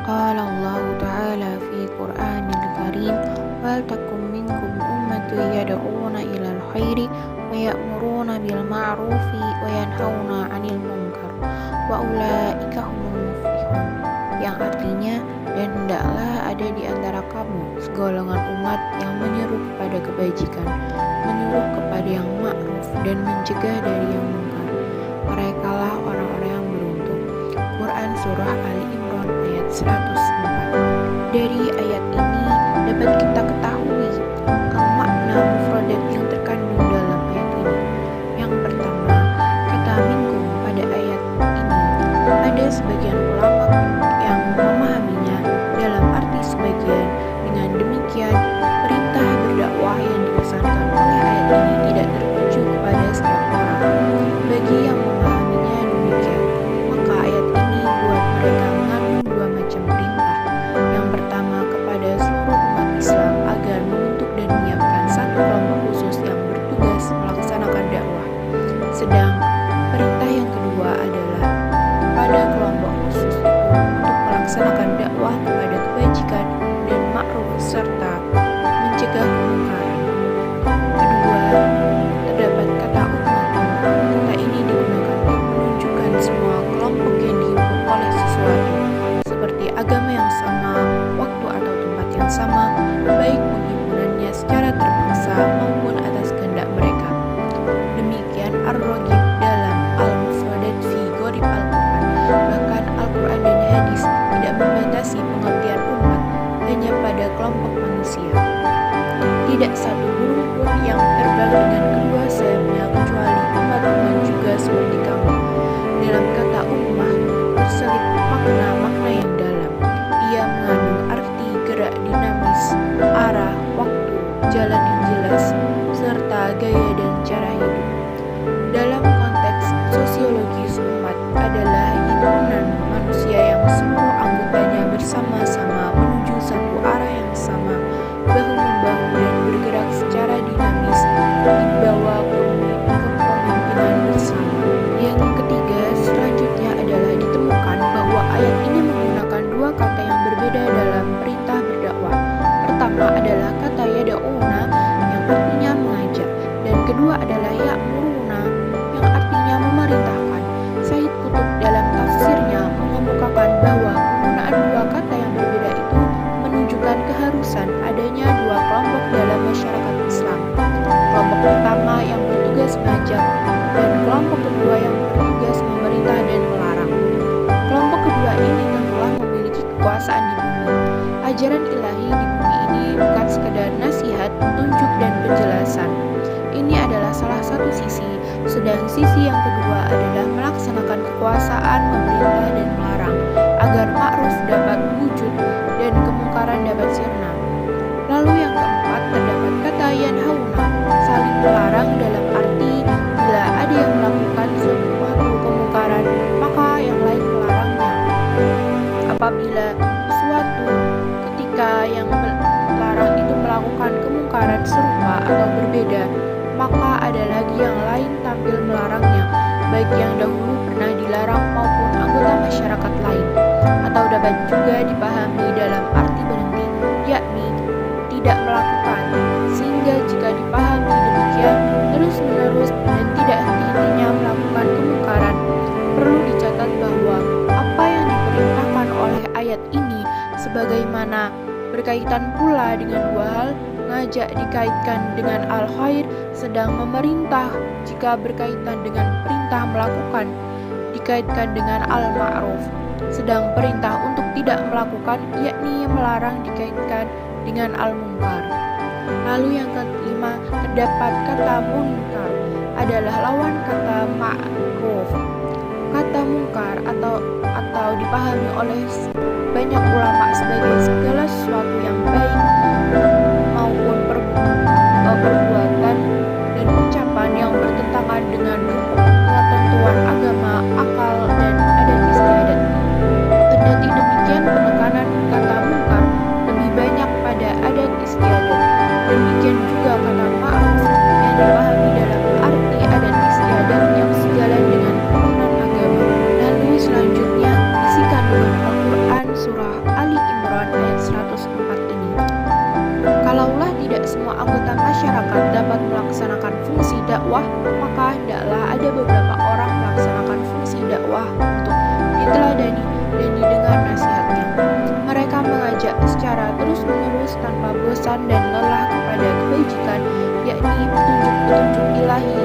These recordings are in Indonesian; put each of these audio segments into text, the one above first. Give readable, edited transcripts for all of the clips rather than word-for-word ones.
قال الله تعالى في القرآن الكريم ولتكن منكم أمة يدعون إلى الخير ويأمرون بالمعروف وينهون عن المنكر وأولئك هم المفلحون, yang artinya, dan hendaklah ada di antara kamu segolongan umat yang menyeru kepada kebajikan, menyuruh kepada yang ma'ruf dan mencegah dari yang munkar. Merekalah orang-orang yang beruntung. Quran Surah Ali Imran ayat 104. Dari ayat ini dapat kita ketahui makna mufradat yang terkandung dalam ayat ini. Yang pertama, kata minkum pada ayat ini ada sebagian ulama yang memahaminya dalam arti sebagian. Dengan demikian, perintah berdakwah yang dipesankan oleh ayat ini tidak tertuju kepada setiap orang. Bagi yang memahaminya demikian, maka ayat ini buat mereka mengandung dua macam perintah. Yang pertama, kepada seluruh umat Islam agar membentuk dan menyiapkan satu kelompok khusus yang bertugas melaksanakan dakwah. Sedang perintah yang kedua adalah pada kelompok khusus itu untuk melaksanakan dakwah kepada kebajikan dan ma'ruf serta mencegah kemungkaran. Kedua, terdapat kata umat. Kata ini digunakan untuk menunjukkan semua kelompok yang dihimpun oleh sesuatu, seperti agama yang sama, waktu atau tempat yang sama, baik penghimpunannya secara terpaksa maupun atas kehendak mereka. Demikian Ar-Raghib dalam Al-Mufradat fi Gharib Al-Quran. Bahkan Al-Quran dan hadis tidak membatasi pengertian umat hanya pada kelompok manusia. Tidak satu burung pun yang terbang dengan kedua sayapnya kecuali umat-umat juga seperti kamu. Dalam kata ummah terselip makna-makna yang dalam. Ia mengandung arti gerak dinamis, arah, waktu, jalan yang jelas, serta gaya dan cara hidup. Dalam konteks sosiologis, umat adalah himpunan manusia yang seluruh anggotanya bersama-sama menuju satu arah yang sama, bahu-membahu dan bergerak secara dinamis di bawah kepemimpinan bersama. Yang ketiga, selanjutnya adalah ditemukan bahwa ayat ini menggunakan dua kata yang berbeda dalam perintah berdakwah. Pertama adalah kata yada'una yang artinya mengajak, dan kedua adalah ya'muruna yang artinya memerintahkan. Said Qutb dalam tafsirnya mengemukakan bahwa penggunaan dua kata yang berbeda itu menunjukkan keharusan adanya dua kelompok dalam masyarakat Islam. Kelompok pertama yang bertugas mengajak dan kelompok kedua yang bertugas memerintah dan melarang. Kelompok kedua ini tentulah memiliki kekuasaan di bumi. Ajaran ilahi di bumi ini bukan sekadar nasihat, petunjuk dan penjelasan. Ini adalah salah satu sisi, sedang sisi yang kedua adalah melaksanakan kekuasaan memerintah dan melarang agar ma'ruf dapat wujud dan kemungkaran dapat sirna. Lalu yang keempat, terdapat kata yanhauna, saling melarang dalam arti bila ada yang melakukan suatu kemungkaran maka yang lain melarangnya. Apabila suatu ketika yang melarang itu melakukan kemungkaran serupa atau berbeda, maka ada lagi yang lain tampil melarangnya, baik yang dahulu pernah dilarang maupun anggota masyarakat lain. Atau dapat juga dipahami dalam arti berhenti, yakni tidak melakukan. Sehingga jika dipahami demikian terus-menerus dan tidak henti-hentinya melakukan kemungkaran, perlu dicatat bahwa apa yang diperintahkan oleh ayat ini sebagaimana berkaitan pula dengan dua hal. Ngajak dikaitkan dengan al-khair, sedang memerintah jika berkaitan dengan perintah melakukan dikaitkan dengan al-ma'ruf. Sedang perintah untuk tidak melakukan, yakni melarang, dikaitkan dengan al-munkar. Lalu yang kelima, terdapat kata munkar adalah lawan kata ma'ruf. Kata munkar atau dipahami oleh banyak ulama sebagai segala sesuatu yang baik maupun perbuatan dan ucapan yang bertentangan dengan ketentuan agama, akal, dan adat istiadat. Kendati demikian, penekanan kata munkar lebih banyak pada adat istiadat. Demikian juga kata ma'ruf yang dipahami dalam arti adat istiadat yang sejalan dengan turunan agama. Lalu selanjutnya isi kandungan Al-Quran Surah dakwah, maka hendaklah ada beberapa orang melaksanakan fungsi dakwah untuk diteladani dan didengar nasihatnya. Mereka mengajak secara terus-menerus tanpa bosan dan lelah kepada kebajikan, yakni petunjuk-petunjuk ilahi,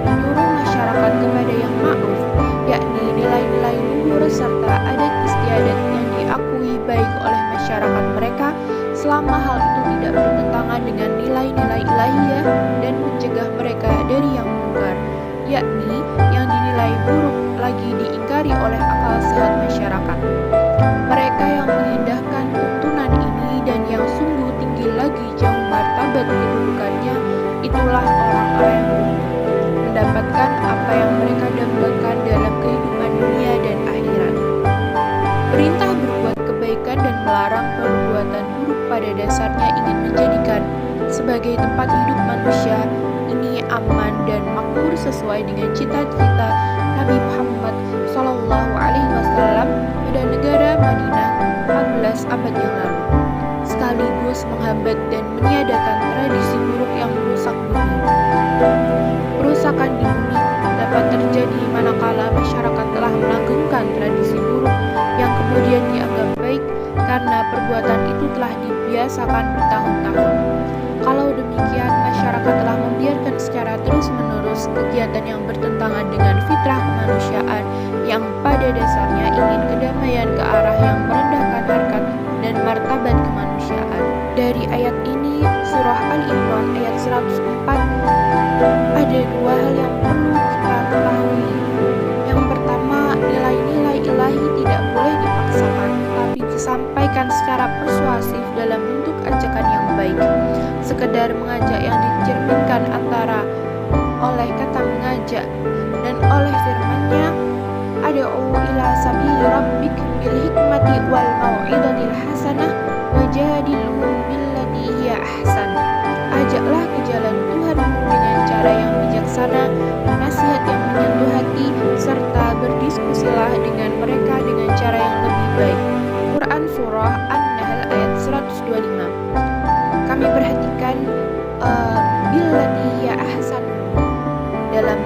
menyuruh masyarakat kepada yang ma'ruf, yakni nilai-nilai luhur serta adat istiadat yang diakui baik oleh masyarakat mereka selama hal itu tidak bertentangan dengan nilai-nilai ilahiyah, dan mencegah mereka dari yang mungkar, yakni yang dinilai buruk lagi diingkari oleh akal sehat masyarakat. Mereka yang mengindahkan tuntunan ini dan yang sungguh tinggi lagi jauh martabat kedudukannya, itulah orang-orang yang mendapatkan apa yang mereka dambakan dalam kehidupan dunia dan akhirat. Perintah berbuat kebaikan dan melarang perbuatan buruk pada dasarnya ingin menjadikan sebagai tempat hidup manusia ini aman dan makmur sesuai dengan cita-cita Nabi Muhammad SAW pada negara Madinah 14 abad yang lalu, sekaligus menghambat dan meniadakan tradisi buruk yang merusak bumi. Perusakan di bumi dapat terjadi manakala masyarakat telah melanggengkan tradisi buruk yang kemudian dianggap baik karena perbuatan itu telah dibiasakan bertahun-tahun. Kalau demikian, masyarakat telah membiarkan secara terus-menerus kegiatan yang bertentangan dengan fitrah kemanusiaan yang pada dasarnya ingin kedamaian ke arah yang merendahkan harkat dan martabat kemanusiaan. Dari ayat ini, surah Al-Imran ayat 104, ada dua hal yang perlu kita ketahui. Yang pertama, nilai-nilai ilahi tidak boleh dipaksakan, tapi disampaikan secara persuasif dalam bentuk ajakan yang baik. Sekedar mengajak yang dicerminkan antara oleh kata mengajak dan oleh firman-Nya, ad'u ila sabili rabbik bil hikmati wal mau'izatil hasanah wajadilhum billati hiya ahsan. Ajaklah ke jalan Tuhanmu dengan cara yang bijaksana, nasihat yang menyentuh hati, serta berdiskusilah dengan mereka dengan cara yang lebih baik. Quran Surah An-Nahl ayat 125. Kami perhatikan billati hiya ahsan dalam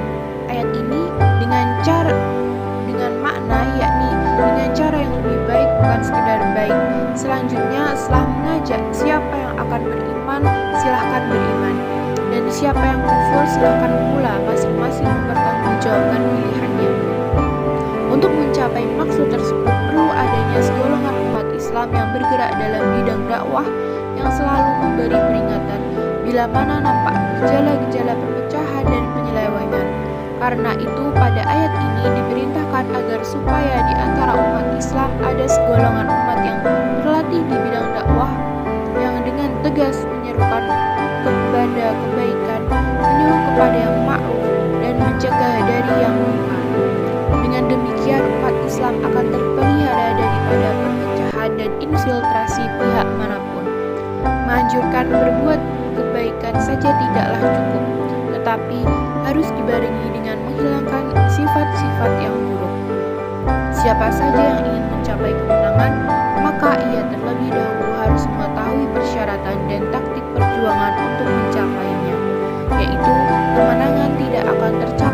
ayat ini dengan makna, yakni dengan cara yang lebih baik, bukan sekedar baik. Selanjutnya, setelah mengajak siapa yang akan beriman, silahkan beriman, dan siapa yang kufur, silahkan pula masing-masing mempertanggungjawabkan pilihannya. Untuk mencapai maksud tersebut perlu adanya segolongan umat Islam yang bergerak dalam bidang dakwah, yang selalu memberi peringatan bila mana nampak gejala-gejala perpecahan dan penyelewengan. Karena itu pada ayat ini diperintahkan agar supaya di antara umat Islam ada segolongan umat yang berlatih di bidang dakwah, yang dengan tegas menyerukan kepada kebaikan, menyuruh kepada yang ma'ruf, dan mencegah dari yang munkar. Dengan demikian umat Islam akan terpelihara daripada perpecahan dan infiltrasi pihak manapun. Menganjurkan berbuat kebaikan saja tidaklah cukup, tetapi harus dibarengi dengan menghilangkan sifat-sifat yang buruk. Siapa saja yang ingin mencapai kemenangan, maka ia terlebih dahulu harus mengetahui persyaratan dan taktik perjuangan untuk mencapainya, yaitu kemenangan tidak akan tercapai